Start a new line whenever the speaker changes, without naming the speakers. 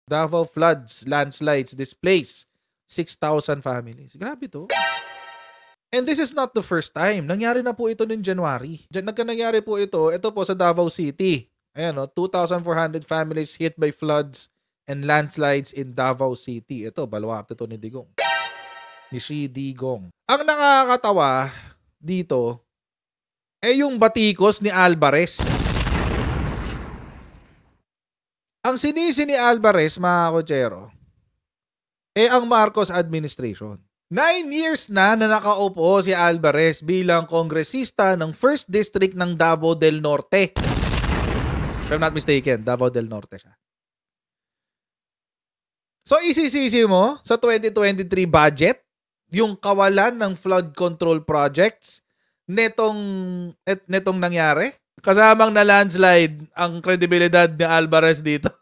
Davao floods, landslides, displace 6,000 families. Grabe to. And this is not the first time. Nangyari na po ito noong January. Nangyari po ito po sa Davao City. Ayan, 2,400 families hit by floods and landslides in Davao City. Ito, baluarte to ni Digong. Ni Shi Digong. Ang nakakatawa dito, yung batikos ni Alvarez. Ang sinisi ni Alvarez, mga kotsero, ang Marcos administration. 9 years na nakaupo si Alvarez bilang kongresista ng 1st District ng Davao del Norte. If I'm not mistaken, Davao del Norte siya. So, isisisi mo sa 2023 budget yung kawalan ng flood control projects netong nangyari? Kasamang na landslide ang kredibilidad ni Alvarez dito.